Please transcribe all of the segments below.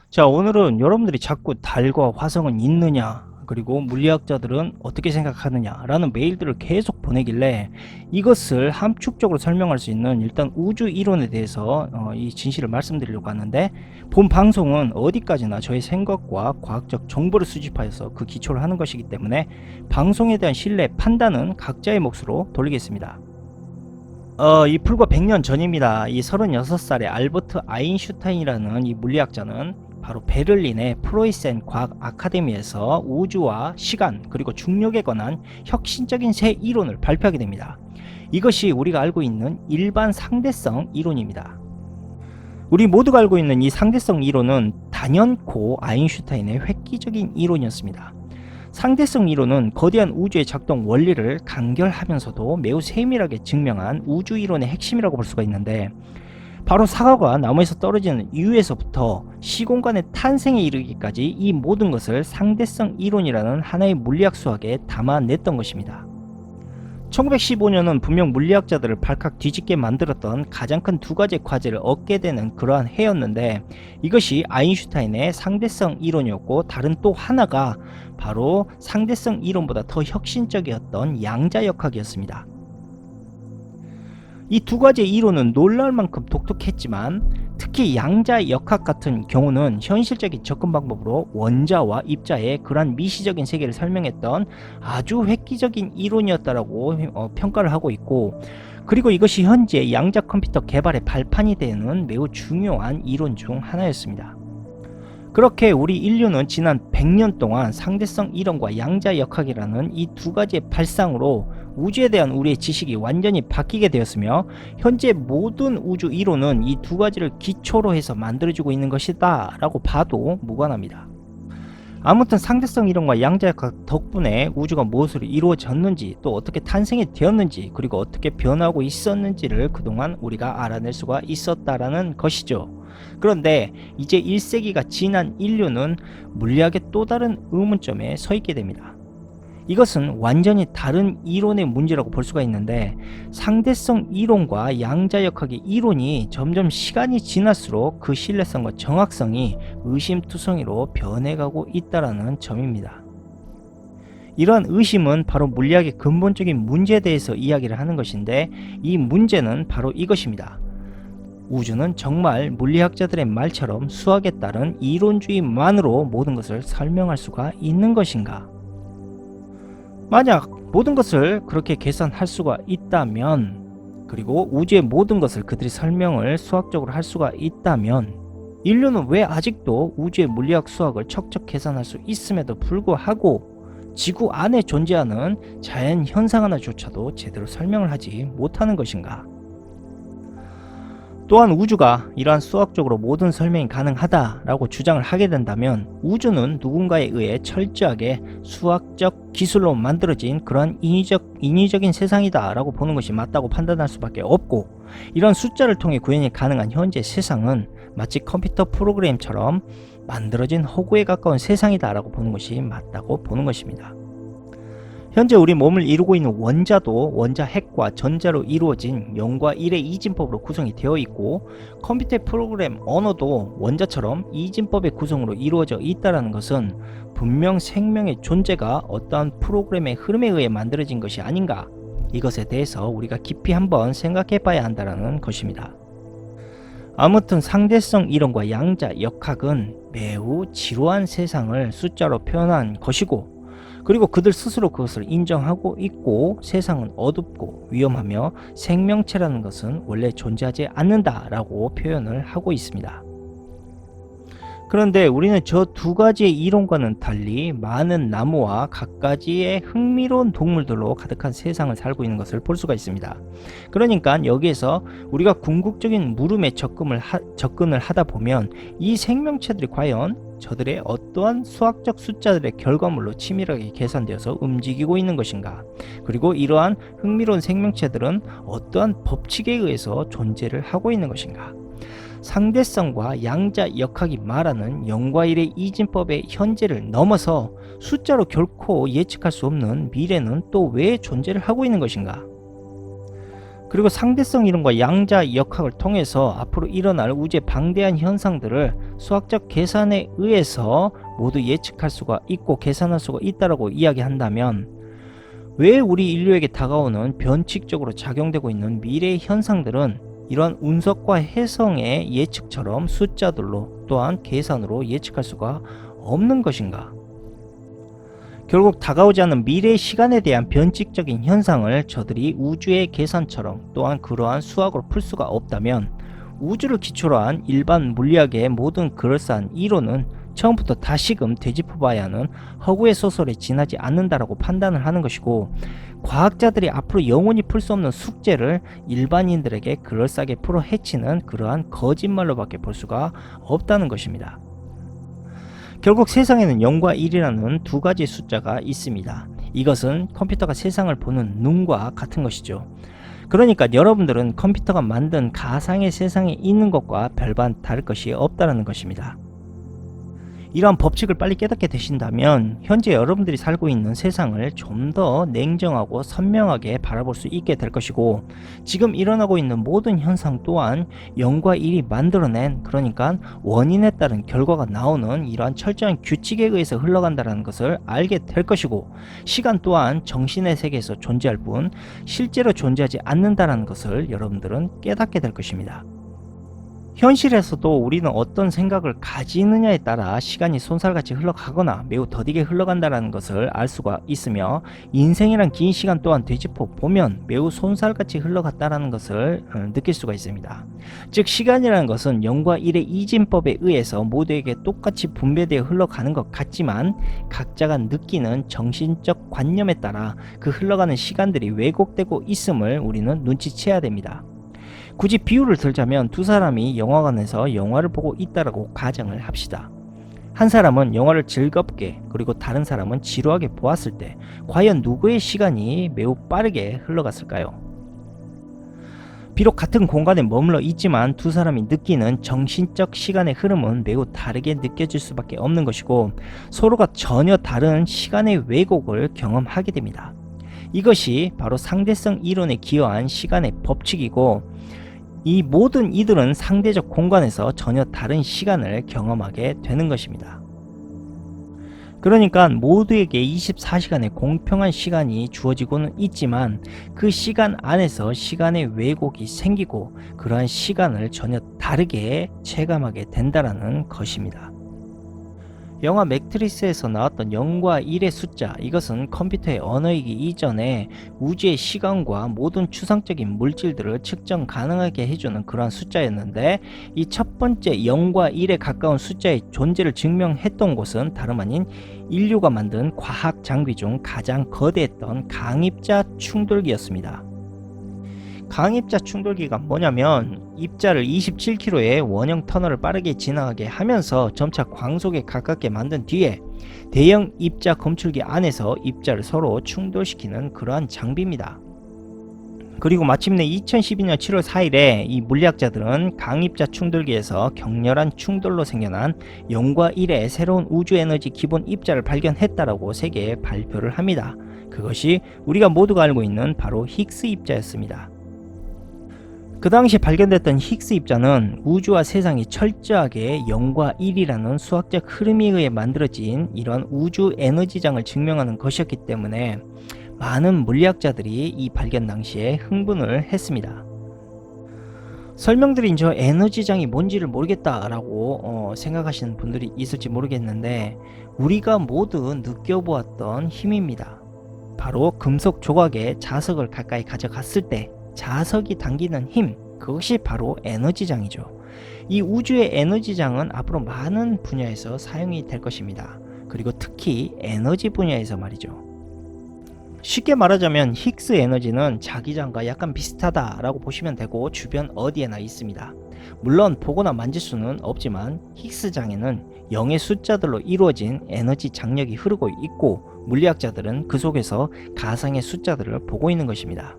자, 오늘은 여러분들이 자꾸 달과 화성은 있느냐, 그리고 물리학자들은 어떻게 생각하느냐라는 메일들을 계속 보내길래 이것을 함축적으로 설명할 수 있는 일단 우주 이론에 대해서 이 진실을 말씀드리려고 하는데, 본 방송은 어디까지나 저의 생각과 과학적 정보를 수집하여서 그 기초를 하는 것이기 때문에 방송에 대한 신뢰 판단은 각자의 몫으로 돌리겠습니다. 이 불과 100년 전입니다. 이 36살의 알버트 아인슈타인이라는 이 물리학자는 바로 베를린의 프로이센 과학 아카데미에서 우주와 시간 그리고 중력에 관한 혁신적인 새 이론을 발표하게 됩니다. 이것이 우리가 알고 있는 일반 상대성 이론입니다. 우리 모두가 알고 있는 이 상대성 이론은 단연코 아인슈타인의 획기적인 이론이었습니다. 상대성 이론은 거대한 우주의 작동 원리를 간결하면서도 매우 세밀하게 증명한 우주 이론의 핵심이라고 볼 수가 있는데, 바로 사과가 나무에서 떨어지는 이유에서부터 시공간의 탄생에 이르기까지 이 모든 것을 상대성 이론이라는 하나의 물리학 수학에 담아냈던 것입니다. 1915년은 분명 물리학자들을 발칵 뒤집게 만들었던 가장 큰 두 가지 과제를 얻게 되는 그러한 해였는데, 이것이 아인슈타인의 상대성 이론이었고, 다른 또 하나가 바로 상대성 이론보다 더 혁신적이었던 양자역학이었습니다. 이 두 가지 이론은 놀라울 만큼 독특했지만, 특히 양자역학 같은 경우는 현실적인 접근 방법으로 원자와 입자의 그러한 미시적인 세계를 설명했던 아주 획기적인 이론이었다라고 평가를 하고 있고, 그리고 이것이 현재 양자 컴퓨터 개발의 발판이 되는 매우 중요한 이론 중 하나였습니다. 그렇게 우리 인류는 지난 100년 동안 상대성 이론과 양자역학이라는 이 두 가지의 발상으로 우주에 대한 우리의 지식이 완전히 바뀌게 되었으며, 현재 모든 우주 이론은 이 두 가지를 기초로 해서 만들어지고 있는 것이다 라고 봐도 무관합니다. 아무튼 상대성 이론과 양자역학 덕분에 우주가 무엇으로 이루어졌는지, 또 어떻게 탄생이 되었는지, 그리고 어떻게 변하고 있었는지를 그동안 우리가 알아낼 수가 있었다라는 것이죠. 그런데 이제 1세기가 지난 인류는 물리학의 또 다른 의문점에 서 있게 됩니다. 이것은 완전히 다른 이론의 문제라고 볼 수가 있는데, 상대성 이론과 양자역학의 이론이 점점 시간이 지날수록 그 신뢰성과 정확성이 의심투성이로 변해가고 있다는 점입니다. 이러한 의심은 바로 물리학의 근본적인 문제에 대해서 이야기를 하는 것인데, 이 문제는 바로 이것입니다. 우주는 정말 물리학자들의 말처럼 수학에 따른 이론주의만으로 모든 것을 설명할 수가 있는 것인가? 만약 모든 것을 그렇게 계산할 수가 있다면, 그리고 우주의 모든 것을 그들이 설명을 수학적으로 할 수가 있다면, 인류는 왜 아직도 우주의 물리학 수학을 척척 계산할 수 있음에도 불구하고 지구 안에 존재하는 자연 현상 하나조차도 제대로 설명을 하지 못하는 것인가? 또한 우주가 이러한 수학적으로 모든 설명이 가능하다라고 주장을 하게 된다면, 우주는 누군가에 의해 철저하게 수학적 기술로 만들어진 그러한 인위적인 세상이다 라고 보는 것이 맞다고 판단할 수밖에 없고, 이런 숫자를 통해 구현이 가능한 현재 세상은 마치 컴퓨터 프로그램처럼 만들어진 허구에 가까운 세상이다 라고 보는 것이 맞다고 보는 것입니다. 현재 우리 몸을 이루고 있는 원자도 원자 핵과 전자로 이루어진 0과 1의 이진법으로 구성이 되어 있고, 컴퓨터 프로그램 언어도 원자처럼 이진법의 구성으로 이루어져 있다는 것은 분명 생명의 존재가 어떠한 프로그램의 흐름에 의해 만들어진 것이 아닌가, 이것에 대해서 우리가 깊이 한번 생각해 봐야 한다는 것입니다. 아무튼 상대성 이론과 양자역학은 매우 지루한 세상을 숫자로 표현한 것이고, 그리고 그들 스스로 그것을 인정하고 있고, 세상은 어둡고 위험하며 생명체라는 것은 원래 존재하지 않는다라고 표현을 하고 있습니다. 그런데 우리는 저 두 가지의 이론과는 달리 많은 나무와 갖가지의 흥미로운 동물들로 가득한 세상을 살고 있는 것을 볼 수가 있습니다. 그러니까 여기에서 우리가 궁극적인 물음에 접근을 하다 보면, 이 생명체들이 과연 저들의 어떠한 수학적 숫자들의 결과물로 치밀하게 계산되어서 움직이고 있는 것인가, 그리고 이러한 흥미로운 생명체들은 어떠한 법칙에 의해서 존재를 하고 있는 것인가. 상대성과 양자역학이 말하는 0과 1의 이진법의 현재를 넘어서 숫자로 결코 예측할 수 없는 미래는 또 왜 존재를 하고 있는 것인가? 그리고 상대성 이론과 양자 역학을 통해서 앞으로 일어날 우주의 방대한 현상들을 수학적 계산에 의해서 모두 예측할 수가 있고 계산할 수가 있다라고 이야기한다면, 왜 우리 인류에게 다가오는 변칙적으로 작용되고 있는 미래의 현상들은 이러한 운석과 해성의 예측처럼 숫자들로 또한 계산으로 예측할 수가 없는 것인가? 결국 다가오지 않는 미래의 시간에 대한 변칙적인 현상을 저들이 우주의 계산처럼 또한 그러한 수학으로 풀 수가 없다면, 우주를 기초로 한 일반 물리학의 모든 그럴싸한 이론은 처음부터 다시금 되짚어봐야 하는 허구의 소설에 지나지 않는다라고 판단을 하는 것이고, 과학자들이 앞으로 영원히 풀 수 없는 숙제를 일반인들에게 그럴싸하게 풀어 헤치는 그러한 거짓말로밖에 볼 수가 없다는 것입니다. 결국 세상에는 0과 1이라는 두 가지 숫자가 있습니다. 이것은 컴퓨터가 세상을 보는 눈과 같은 것이죠. 그러니까 여러분들은 컴퓨터가 만든 가상의 세상에 있는 것과 별반 다를 것이 없다는 것입니다. 이러한 법칙을 빨리 깨닫게 되신다면 현재 여러분들이 살고 있는 세상을 좀 더 냉정하고 선명하게 바라볼 수 있게 될 것이고, 지금 일어나고 있는 모든 현상 또한 0과 1이 만들어낸, 그러니까 원인에 따른 결과가 나오는 이러한 철저한 규칙에 의해서 흘러간다는 것을 알게 될 것이고, 시간 또한 정신의 세계에서 존재할 뿐 실제로 존재하지 않는다는 것을 여러분들은 깨닫게 될 것입니다. 현실에서도 우리는 어떤 생각을 가지느냐에 따라 시간이 쏜살같이 흘러가거나 매우 더디게 흘러간다는 것을 알 수가 있으며, 인생이란 긴 시간 또한 되짚어 보면 매우 쏜살같이 흘러갔다는 것을 느낄 수가 있습니다. 즉 시간이라는 것은 0과 1의 이진법에 의해서 모두에게 똑같이 분배되어 흘러가는 것 같지만, 각자가 느끼는 정신적 관념에 따라 그 흘러가는 시간들이 왜곡되고 있음을 우리는 눈치채야 됩니다. 굳이 비유를 들자면 두 사람이 영화관에서 영화를 보고 있다라고 가정을 합시다. 한 사람은 영화를 즐겁게, 그리고 다른 사람은 지루하게 보았을 때 과연 누구의 시간이 매우 빠르게 흘러갔을까요? 비록 같은 공간에 머물러 있지만 두 사람이 느끼는 정신적 시간의 흐름은 매우 다르게 느껴질 수밖에 없는 것이고, 서로가 전혀 다른 시간의 왜곡을 경험하게 됩니다. 이것이 바로 상대성 이론에 기여한 시간의 법칙이고, 이 모든 이들은 상대적 공간에서 전혀 다른 시간을 경험하게 되는 것입니다. 그러니까 모두에게 24시간의 공평한 시간이 주어지고는 있지만, 그 시간 안에서 시간의 왜곡이 생기고 그러한 시간을 전혀 다르게 체감하게 된다는 것입니다. 영화 매트릭스에서 나왔던 0과 1의 숫자, 이것은 컴퓨터의 언어이기 이전에 우주의 시간과 모든 추상적인 물질들을 측정 가능하게 해주는 그러한 숫자였는데, 이 첫 번째 0과 1에 가까운 숫자의 존재를 증명했던 곳은 다름 아닌 인류가 만든 과학 장비 중 가장 거대했던 강입자 충돌기였습니다. 강입자 충돌기가 뭐냐면, 입자를 27km의 원형 터널을 빠르게 지나가게 하면서 점차 광속에 가깝게 만든 뒤에 대형 입자 검출기 안에서 입자를 서로 충돌시키는 그러한 장비입니다. 그리고 마침내 2012년 7월 4일에 이 물리학자들은 강입자 충돌기에서 격렬한 충돌로 생겨난 0과 1의 새로운 우주 에너지 기본 입자를 발견했다라고 세계에 발표를 합니다. 그것이 우리가 모두가 알고 있는 바로 히그스 입자였습니다. 그 당시 발견됐던 히그스 입자는 우주와 세상이 철저하게 0과 1이라는 수학적 흐름에 의해 만들어진 이런 우주 에너지장을 증명하는 것이었기 때문에 많은 물리학자들이 이 발견 당시에 흥분을 했습니다. 설명드린 저 에너지장이 뭔지를 모르겠다라고 생각하시는 분들이 있을지 모르겠는데, 우리가 모두 느껴보았던 힘입니다. 바로 금속 조각에 자석을 가까이 가져갔을 때 자석이 당기는 힘, 그것이 바로 에너지장이죠. 이 우주의 에너지장은 앞으로 많은 분야에서 사용이 될 것입니다. 그리고 특히 에너지 분야에서 말이죠. 쉽게 말하자면 히그스 에너지는 자기장과 약간 비슷하다라고 보시면 되고, 주변 어디에나 있습니다. 물론 보거나 만질 수는 없지만 히그스장에는 0의 숫자들로 이루어진 에너지 장력이 흐르고 있고, 물리학자들은 그 속에서 가상의 숫자들을 보고 있는 것입니다.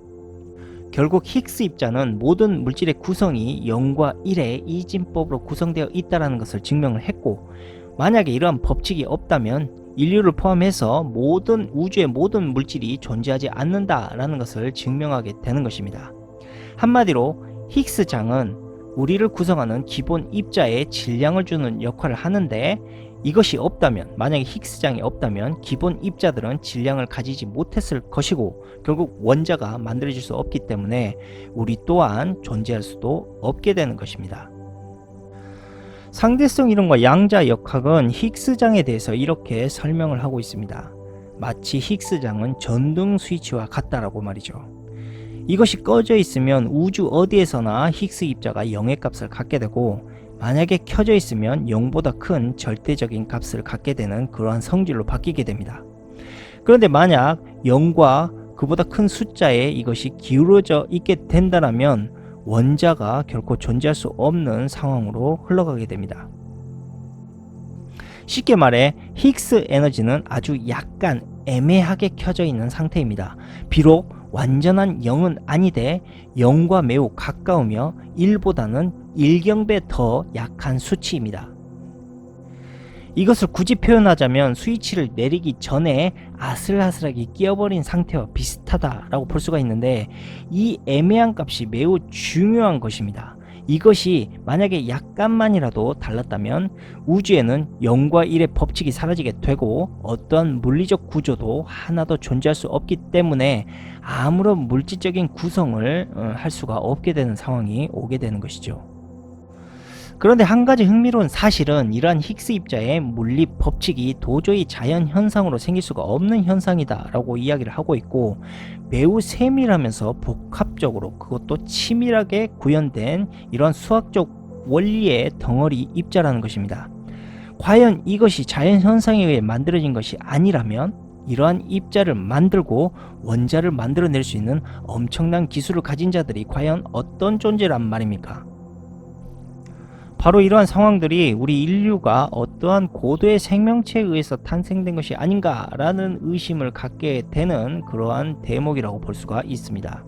결국 히그스 입자는 모든 물질의 구성이 0과 1의 이진법으로 구성되어 있다는 것을 증명을 했고, 만약에 이러한 법칙이 없다면 인류를 포함해서 모든 우주의 모든 물질이 존재하지 않는다라는 것을 증명하게 되는 것입니다. 한마디로 히그스장은 우리를 구성하는 기본 입자의 질량을 주는 역할을 하는데, 이것이 없다면, 만약에 히그스장이 없다면 기본 입자들은 질량을 가지지 못했을 것이고 결국 원자가 만들어질 수 없기 때문에 우리 또한 존재할 수도 없게 되는 것입니다. 상대성 이론과 양자 역학은 히그스장에 대해서 이렇게 설명을 하고 있습니다. 마치 히그스장은 전등 스위치와 같다라고 말이죠. 이것이 꺼져 있으면 우주 어디에서나 히그스 입자가 0의 값을 갖게 되고, 만약에 켜져 있으면 0보다 큰 절대적인 값을 갖게 되는 그러한 성질로 바뀌게 됩니다. 그런데 만약 0과 그보다 큰 숫자에 이것이 기울어져 있게 된다면 원자가 결코 존재할 수 없는 상황으로 흘러가게 됩니다. 쉽게 말해 히그스 에너지는 아주 약간 애매하게 켜져 있는 상태입니다. 비록 완전한 0은 아니되 0과 매우 가까우며 1보다는 1경배 더 약한 수치입니다. 이것을 굳이 표현하자면 스위치를 내리기 전에 아슬아슬하게 끼어버린 상태와 비슷하다라고 볼 수가 있는데, 이 애매한 값이 매우 중요한 것입니다. 이것이 만약에 약간만이라도 달랐다면 우주에는 0과 1의 법칙이 사라지게 되고 어떠한 물리적 구조도 하나도 존재할 수 없기 때문에 아무런 물질적인 구성을 할 수가 없게 되는 상황이 오게 되는 것이죠. 그런데 한 가지 흥미로운 사실은 이러한 히그스 입자의 물리 법칙이 도저히 자연 현상으로 생길 수가 없는 현상이다 라고 이야기를 하고 있고, 매우 세밀하면서 복합적으로 그것도 치밀하게 구현된 이러한 수학적 원리의 덩어리 입자라는 것입니다. 과연 이것이 자연 현상에 의해 만들어진 것이 아니라면 이러한 입자를 만들고 원자를 만들어낼 수 있는 엄청난 기술을 가진 자들이 과연 어떤 존재란 말입니까? 바로 이러한 상황들이 우리 인류가 어떠한 고도의 생명체에 의해서 탄생된 것이 아닌가라는 의심을 갖게 되는 그러한 대목이라고 볼 수가 있습니다.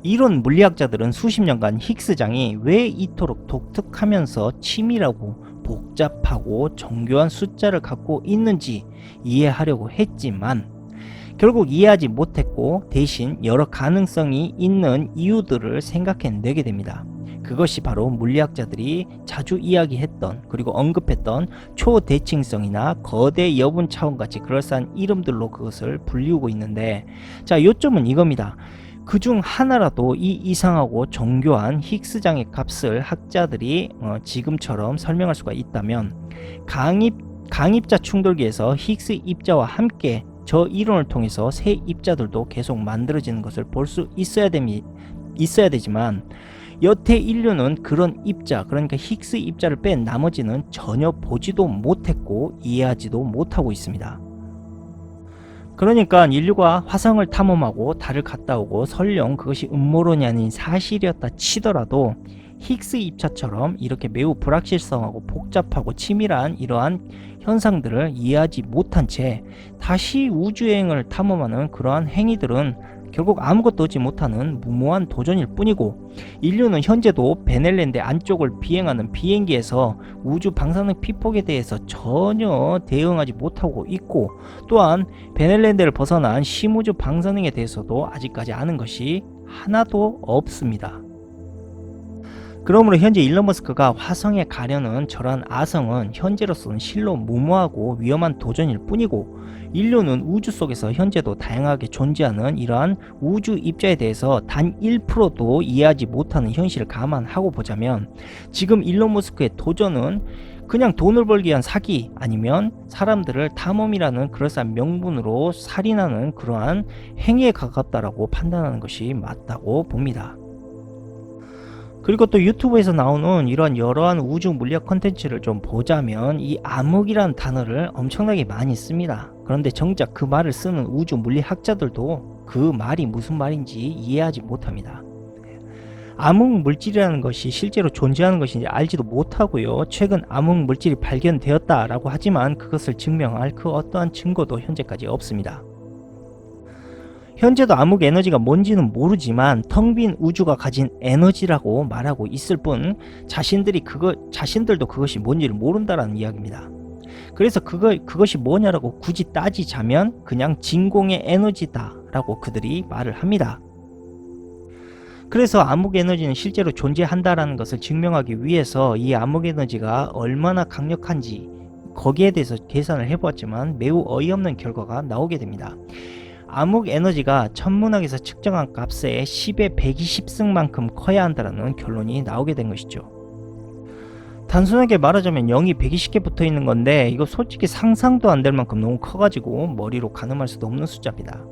이론 물리학자들은 수십 년간 히그스장이 왜 이토록 독특하면서 치밀하고 복잡하고 정교한 숫자를 갖고 있는지 이해하려고 했지만 결국 이해하지 못했고, 대신 여러 가능성이 있는 이유들을 생각해내게 됩니다. 그것이 바로 물리학자들이 자주 이야기했던 그리고 언급했던 초대칭성이나 거대 여분 차원같이 그럴싸한 이름들로 그것을 불리우고 있는데, 자, 요점은 이겁니다. 그중 하나라도 이 이상하고 정교한 히그스장의 값을 학자들이 지금처럼 설명할 수가 있다면 강입자 충돌기에서 히그스 입자와 함께 저 이론을 통해서 새 입자들도 계속 만들어지는 것을 볼 수 있어야 되지만 여태 인류는 그런 입자, 그러니까 히그스 입자를 뺀 나머지는 전혀 보지도 못했고 이해하지도 못하고 있습니다. 그러니까 인류가 화성을 탐험하고 달을 갔다 오고 설령 그것이 음모론이 아닌 사실이었다 치더라도 히그스 입자처럼 이렇게 매우 불확실성하고 복잡하고 치밀한 이러한 현상들을 이해하지 못한 채 다시 우주여행을 탐험하는 그러한 행위들은 결국 아무것도 얻지 못하는 무모한 도전일 뿐이고, 인류는 현재도 베넬랜드 안쪽을 비행하는 비행기에서 우주 방사능 피폭에 대해서 전혀 대응하지 못하고 있고, 또한 베넬랜드를 벗어난 심우주 방사능에 대해서도 아직까지 아는 것이 하나도 없습니다. 그러므로 현재 일론 머스크가 화성에 가려는 저러한 아성은 현재로서는 실로 무모하고 위험한 도전일 뿐이고, 인류는 우주 속에서 현재도 다양하게 존재하는 이러한 우주 입자에 대해서 단 1%도 이해하지 못하는 현실을 감안하고 보자면 지금 일론 머스크의 도전은 그냥 돈을 벌기 위한 사기, 아니면 사람들을 탐험이라는 그럴싸한 명분으로 살인하는 그러한 행위에 가깝다라고 판단하는 것이 맞다고 봅니다. 그리고 또 유튜브에서 나오는 이런 여러한 우주 물리학 컨텐츠를 좀 보자면 이 암흑이라는 단어를 엄청나게 많이 씁니다. 그런데 정작 그 말을 쓰는 우주 물리학자들도 그 말이 무슨 말인지 이해하지 못합니다. 암흑 물질이라는 것이 실제로 존재하는 것인지 알지도 못하고요. 최근 암흑 물질이 발견되었다라고 하지만 그것을 증명할 그 어떠한 증거도 현재까지 없습니다. 현재도 암흑 에너지가 뭔지는 모르지만 텅 빈 우주가 가진 에너지라고 말하고 있을 뿐 자신들도 그것이 뭔지를 모른다라는 이야기입니다. 그래서 그것이 뭐냐라고 굳이 따지자면 그냥 진공의 에너지다 라고 그들이 말을 합니다. 그래서 암흑에너지는 실제로 존재한다라는 것을 증명하기 위해서 이 암흑에너지가 얼마나 강력한지 거기에 대해서 계산을 해보았지만 매우 어이없는 결과가 나오게 됩니다. 암흑에너지가 천문학에서 측정한 값의 10의 120승만큼 커야 한다는 결론이 나오게 된 것이죠. 단순하게 말하자면 0이 120개 붙어 있는 건데 이거 솔직히 상상도 안 될 만큼 너무 커가지고 머리로 가늠할 수도 없는 숫자입니다.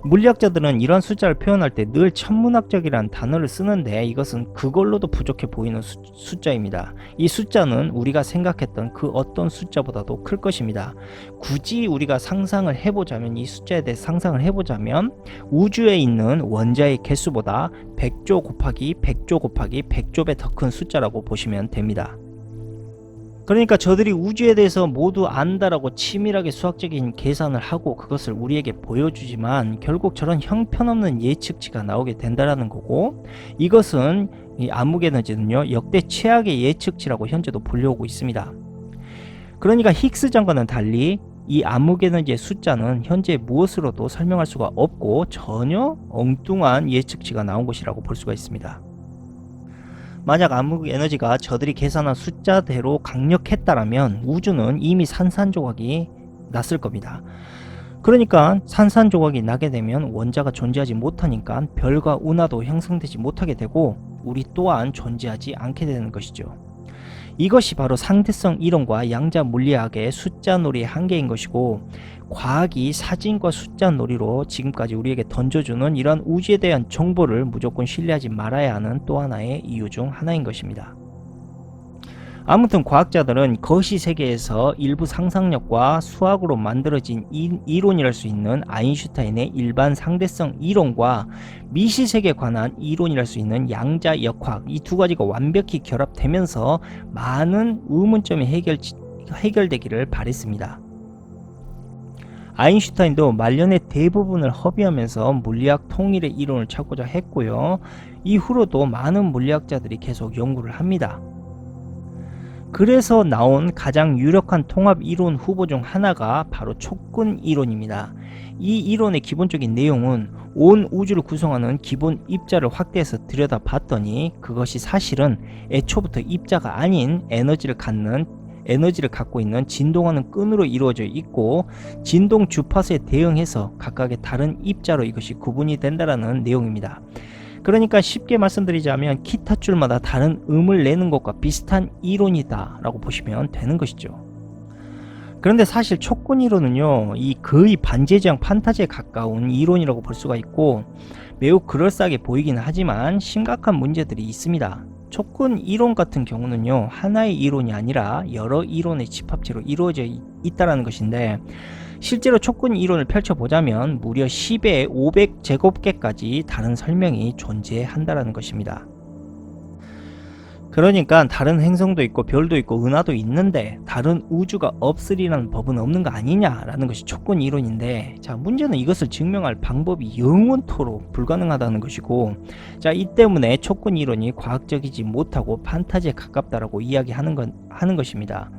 물리학자들은 이런 숫자를 표현할 때 늘 천문학적이라는 단어를 쓰는데 이것은 그걸로도 부족해 보이는 숫자입니다. 이 숫자는 우리가 생각했던 그 어떤 숫자보다도 클 것입니다. 굳이 우리가 상상을 해보자면 이 숫자에 대해 상상을 해보자면 우주에 있는 원자의 개수보다 100조 곱하기 100조 곱하기 100조 배 더 큰 숫자라고 보시면 됩니다. 그러니까 저들이 우주에 대해서 모두 안다라고 치밀하게 수학적인 계산을 하고 그것을 우리에게 보여주지만 결국 저런 형편없는 예측치가 나오게 된다라는 거고, 이것은 이 암흑에너지는요 역대 최악의 예측치라고 현재도 불려오고 있습니다. 그러니까 히그스전과는 달리 이 암흑에너지의 숫자는 현재 무엇으로도 설명할 수가 없고 전혀 엉뚱한 예측치가 나온 것이라고 볼 수가 있습니다. 만약 암흑에너지가 저들이 계산한 숫자대로 강력했다라면 우주는 이미 산산조각이 났을 겁니다. 그러니까 산산조각이 나게 되면 원자가 존재하지 못하니까 별과 운하도 형성되지 못하게 되고 우리 또한 존재하지 않게 되는 것이죠. 이것이 바로 상대성 이론과 양자 물리학의 숫자 놀이의 한계인 것이고, 과학이 사진과 숫자 놀이로 지금까지 우리에게 던져주는 이런 우주에 대한 정보를 무조건 신뢰하지 말아야 하는 또 하나의 이유 중 하나인 것입니다. 아무튼 과학자들은 거시 세계에서 일부 상상력과 수학으로 만들어진 이론이랄 수 있는 아인슈타인의 일반 상대성 이론과 미시세계에 관한 이론이랄 수 있는 양자역학, 이 두 가지가 완벽히 결합되면서 많은 의문점이 해결되기를 바랬습니다. 아인슈타인도 말년의 대부분을 허비하면서 물리학 통일의 이론을 찾고자 했고요. 이후로도 많은 물리학자들이 계속 연구를 합니다. 그래서 나온 가장 유력한 통합 이론 후보 중 하나가 바로 촉근 이론입니다. 이 이론의 기본적인 내용은 온 우주를 구성하는 기본 입자를 확대해서 들여다봤더니 그것이 사실은 애초부터 입자가 아닌 에너지를 갖고 있는 진동하는 끈으로 이루어져 있고, 진동 주파수에 대응해서 각각의 다른 입자로 이것이 구분이 된다는 내용입니다. 그러니까 쉽게 말씀드리자면 기타줄마다 다른 음을 내는 것과 비슷한 이론이다 라고 보시면 되는 것이죠. 그런데 사실 촉근 이론은요 이 거의 반제지향 판타지에 가까운 이론이라고 볼 수가 있고 매우 그럴싸하게 보이긴 하지만 심각한 문제들이 있습니다. 촉근 이론 같은 경우는요 하나의 이론이 아니라 여러 이론의 집합체로 이루어져 있다는 것인데, 실제로 촉근 이론을 펼쳐보자면 무려 10의 500제곱계까지 다른 설명이 존재한다는 것입니다. 그러니까 다른 행성도 있고 별도 있고 은하도 있는데 다른 우주가 없으리라는 법은 없는 거 아니냐라는 것이 촉근 이론인데, 자 문제는 이것을 증명할 방법이 영원토록 불가능하다는 것이고, 자 이 때문에 촉근 이론이 과학적이지 못하고 판타지에 가깝다라고 이야기하는 것입니다.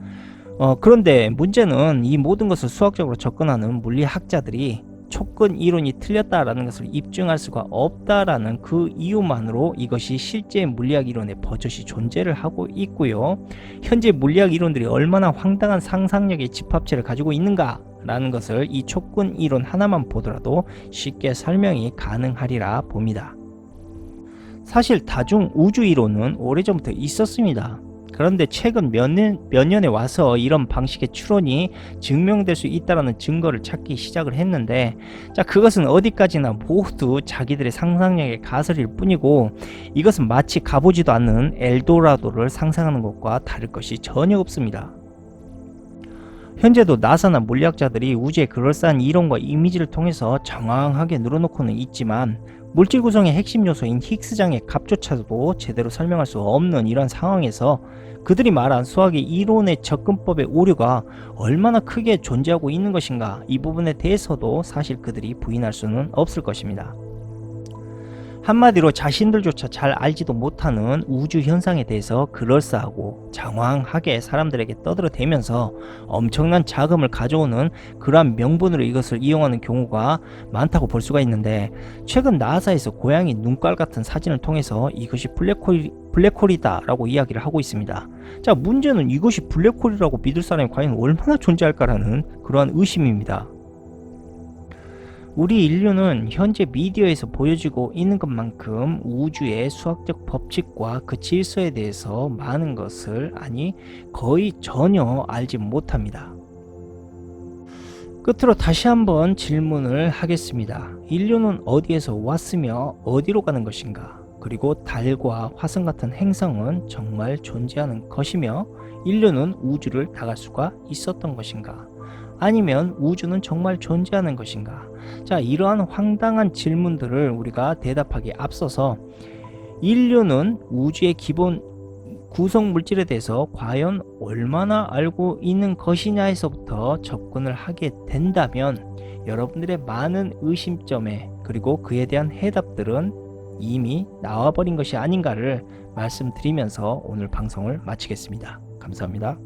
그런데 문제는 이 모든 것을 수학적으로 접근하는 물리학자들이 촉근 이론이 틀렸다라는 것을 입증할 수가 없다라는 그 이유만으로 이것이 실제 물리학 이론의 버젓이 존재를 하고 있고요. 현재 물리학 이론들이 얼마나 황당한 상상력의 집합체를 가지고 있는가 라는 것을 이 촉근 이론 하나만 보더라도 쉽게 설명이 가능하리라 봅니다. 사실 다중 우주 이론은 오래전부터 있었습니다. 그런데 최근 몇 년에 와서 이런 방식의 추론이 증명될 수 있다는 증거를 찾기 시작을 했는데, 자 그것은 어디까지나 모두 자기들의 상상력의 가설일 뿐이고, 이것은 마치 가보지도 않는 엘도라도를 상상하는 것과 다를 것이 전혀 없습니다. 현재도 나사나 물리학자들이 우주의 그럴싸한 이론과 이미지를 통해서 정확하게 늘어놓고는 있지만 물질 구성의 핵심 요소인 히그스장의 값조차도 제대로 설명할 수 없는 이런 상황에서 그들이 말한 수학의 이론의 접근법의 오류가 얼마나 크게 존재하고 있는 것인가, 이 부분에 대해서도 사실 그들이 부인할 수는 없을 것입니다. 한마디로 자신들조차 잘 알지도 못하는 우주 현상에 대해서 그럴싸하고 장황하게 사람들에게 떠들어대면서 엄청난 자금을 가져오는 그러한 명분으로 이것을 이용하는 경우가 많다고 볼 수가 있는데, 최근 나사에서 고양이 눈깔 같은 사진을 통해서 이것이 블랙홀이다 라고 이야기를 하고 있습니다. 자, 문제는 이것이 블랙홀이라고 믿을 사람이 과연 얼마나 존재할까라는 그러한 의심입니다. 우리 인류는 현재 미디어에서 보여지고 있는 것만큼 우주의 수학적 법칙과 그 질서에 대해서 많은 것을, 아니 거의 전혀 알지 못합니다. 끝으로 다시 한번 질문을 하겠습니다. 인류는 어디에서 왔으며 어디로 가는 것인가? 그리고 달과 화성 같은 행성은 정말 존재하는 것이며 인류는 우주를 나갈 수가 있었던 것인가? 아니면 우주는 정말 존재하는 것인가? 자, 이러한 황당한 질문들을 우리가 대답하기에 앞서서 인류는 우주의 기본 구성 물질에 대해서 과연 얼마나 알고 있는 것이냐에서부터 접근을 하게 된다면 여러분들의 많은 의심점에, 그리고 그에 대한 해답들은 이미 나와버린 것이 아닌가를 말씀드리면서 오늘 방송을 마치겠습니다. 감사합니다.